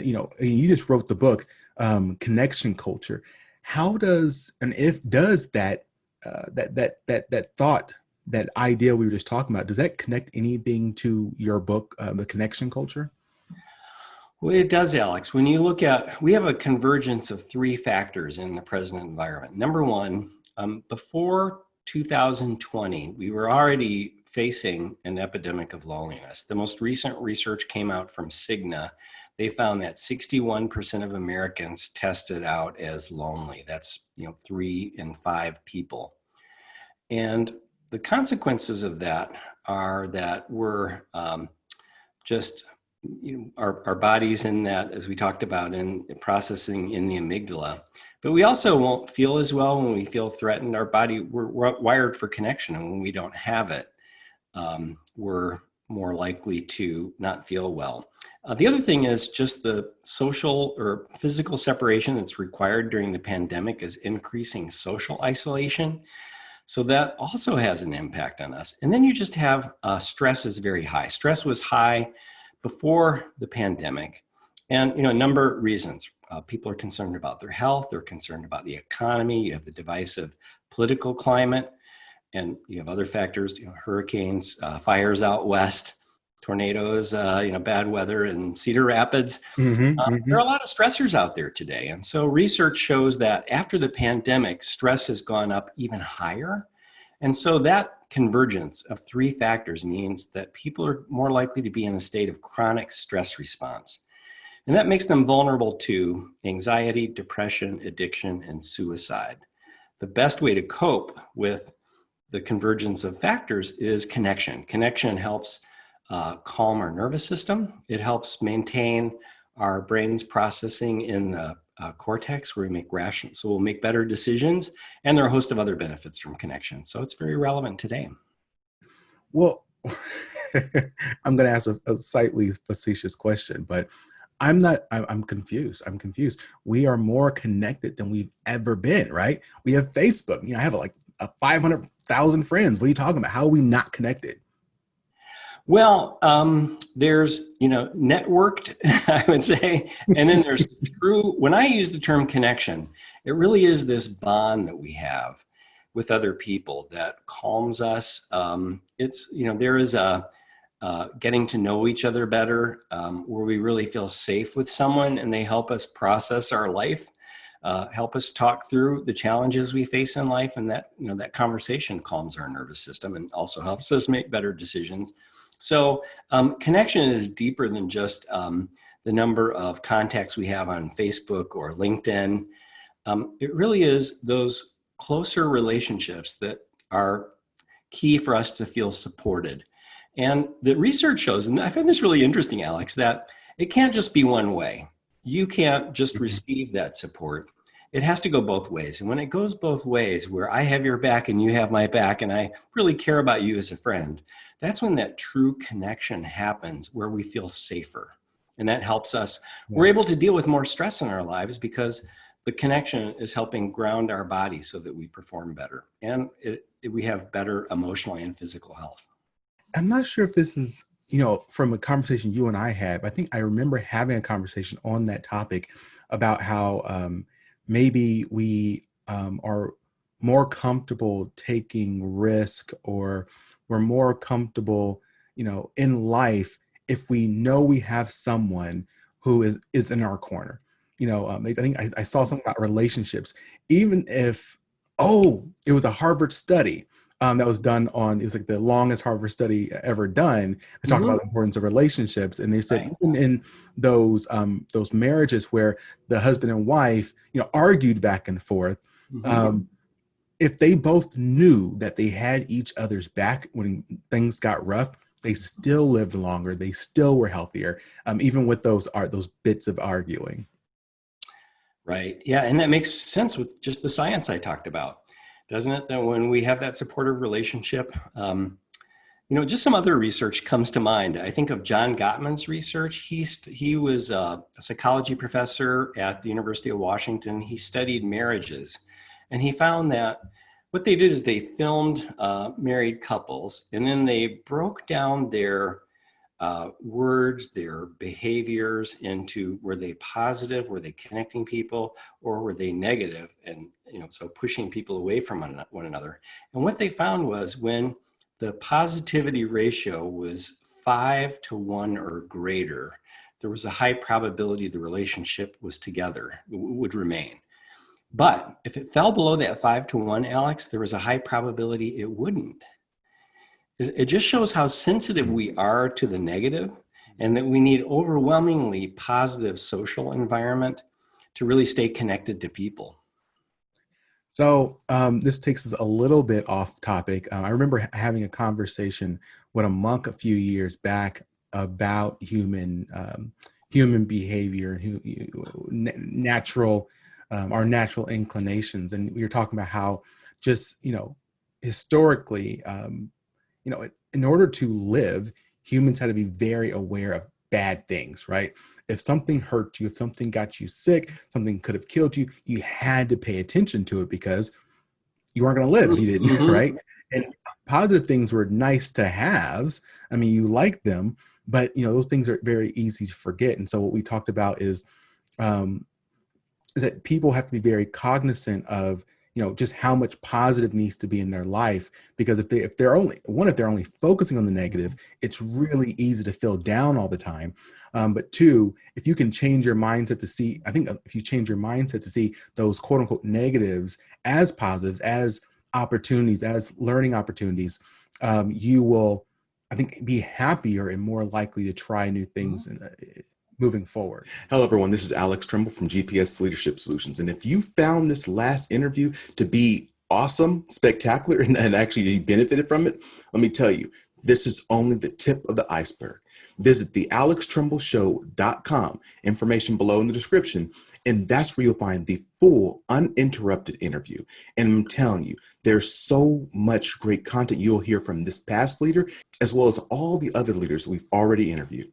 and you just wrote the book, Connection Culture. How does, and if does that, that thought, that idea we were just talking about, does that connect anything to your book, The Connection Culture? Well, it does, Alex. When you look at, we have a convergence of three factors in the present environment. Number one, before 2020, we were already facing an epidemic of loneliness. The most recent research came out from Cigna. They found that 61% of Americans tested out as lonely. That's 3 in 5 people. And the consequences of that are that we're just our bodies in that, as we talked about, in processing in the amygdala. But we also won't feel as well when we feel threatened. Our body, we're wired for connection, and when we don't have it, we're more likely to not feel well. The other thing is just the social or physical separation that's required during the pandemic is increasing social isolation. So that also has an impact on us. And then you just have stress is very high. Stress was high before the pandemic, and a number of reasons. People are concerned about their health, they're concerned about the economy, you have the divisive political climate, and you have other factors, hurricanes, fires out west, tornadoes, bad weather in Cedar Rapids. There are a lot of stressors out there today. And so research shows that after the pandemic, stress has gone up even higher. And so that convergence of three factors means that people are more likely to be in a state of chronic stress response. And that makes them vulnerable to anxiety, depression, addiction, and suicide. The best way to cope with the convergence of factors is connection. Connection helps calm our nervous system. It helps maintain our brain's processing in the cortex, where we make rational, so we'll make better decisions, and there are a host of other benefits from connection. So it's very relevant today. Well, I'm going to ask a slightly facetious question, but I'm confused. I'm confused. We are more connected than we've ever been, right? We have Facebook. I have like 500,000 friends. What are you talking about? How are we not connected? Well, there's, networked, I would say, and then there's true. When I use the term connection, it really is this bond that we have with other people that calms us. It's, there is a getting to know each other better, where we really feel safe with someone and they help us process our life, help us talk through the challenges we face in life. And that, that conversation calms our nervous system and also helps us make better decisions. So connection is deeper than just the number of contacts we have on Facebook or LinkedIn. It really is those closer relationships that are key for us to feel supported. And the research shows, and I find this really interesting, Alex, that it can't just be one way. You can't just receive that support. It has to go both ways. And when it goes both ways, where I have your back and you have my back, and I really care about you as a friend, that's when that true connection happens, where we feel safer. And that helps us. We're able to deal with more stress in our lives because the connection is helping ground our body so that we perform better. And we have better emotional and physical health. I'm not sure if this is, from a conversation you and I had, but I think I remember having a conversation on that topic about how maybe we are more comfortable taking risk, or we're more comfortable, in life if we know we have someone who is in our corner. I think I saw something about relationships, even if, it was a Harvard study that was done on, it was like the longest Harvard study ever done to talk about the importance of relationships. And they said, even in those marriages where the husband and wife, argued back and forth, if they both knew that they had each other's back when things got rough, they still lived longer. They still were healthier, even with those bits of arguing. Right. Yeah. And that makes sense with just the science I talked about, doesn't it? That when we have that supportive relationship, just some other research comes to mind. I think of John Gottman's research. He was a psychology professor at the University of Washington. He studied marriages, and he found that what they did is they filmed married couples, and then they broke down their words, their behaviors into, were they positive, were they connecting people, or were they negative? And, so pushing people away from one another. And what they found was when the positivity ratio was 5-to-1 or greater, there was a high probability the relationship was together, would remain. But if it fell below that 5-to-1, Alex, there was a high probability it wouldn't. It just shows how sensitive we are to the negative, and that we need overwhelmingly positive social environment to really stay connected to people. So this takes us a little bit off topic. I remember having a conversation with a monk a few years back about human behavior, natural, our natural inclinations, and we were talking about how just historically, in order to live, humans had to be very aware of bad things, right? If something hurt you, if something got you sick, something could have killed you, you had to pay attention to it because you weren't going to live if you didn't, Mm-hmm. right? And positive things were nice to haves. I mean, you like them, but those things are very easy to forget. And so what we talked about is that people have to be very cognizant of just how much positive needs to be in their life, because if they're only focusing on the negative, it's really easy to feel down all the time. But two, if you can change your mindset to see, I think if you change your mindset to see those quote unquote negatives as positives, as opportunities, as learning opportunities, you will, I think, be happier and more likely to try new things moving forward. Hello, everyone. This is Alex Tremble from GPS Leadership Solutions. And if you found this last interview to be awesome, spectacular, and actually you benefited from it, let me tell you, this is only the tip of the iceberg. Visit the alextrembleshow.com, information below in the description, and that's where you'll find the full uninterrupted interview. And I'm telling you, there's so much great content you'll hear from this past leader, as well as all the other leaders we've already interviewed.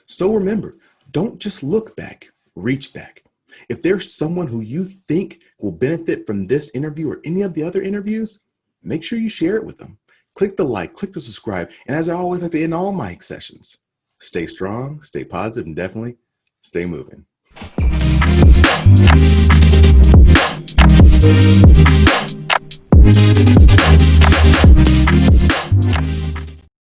So remember, don't just look back, reach back. If there's someone who you think will benefit from this interview or any of the other interviews, make sure you share it with them. Click the like, click the subscribe. And as I always like to end all my sessions, stay strong, stay positive, and definitely stay moving.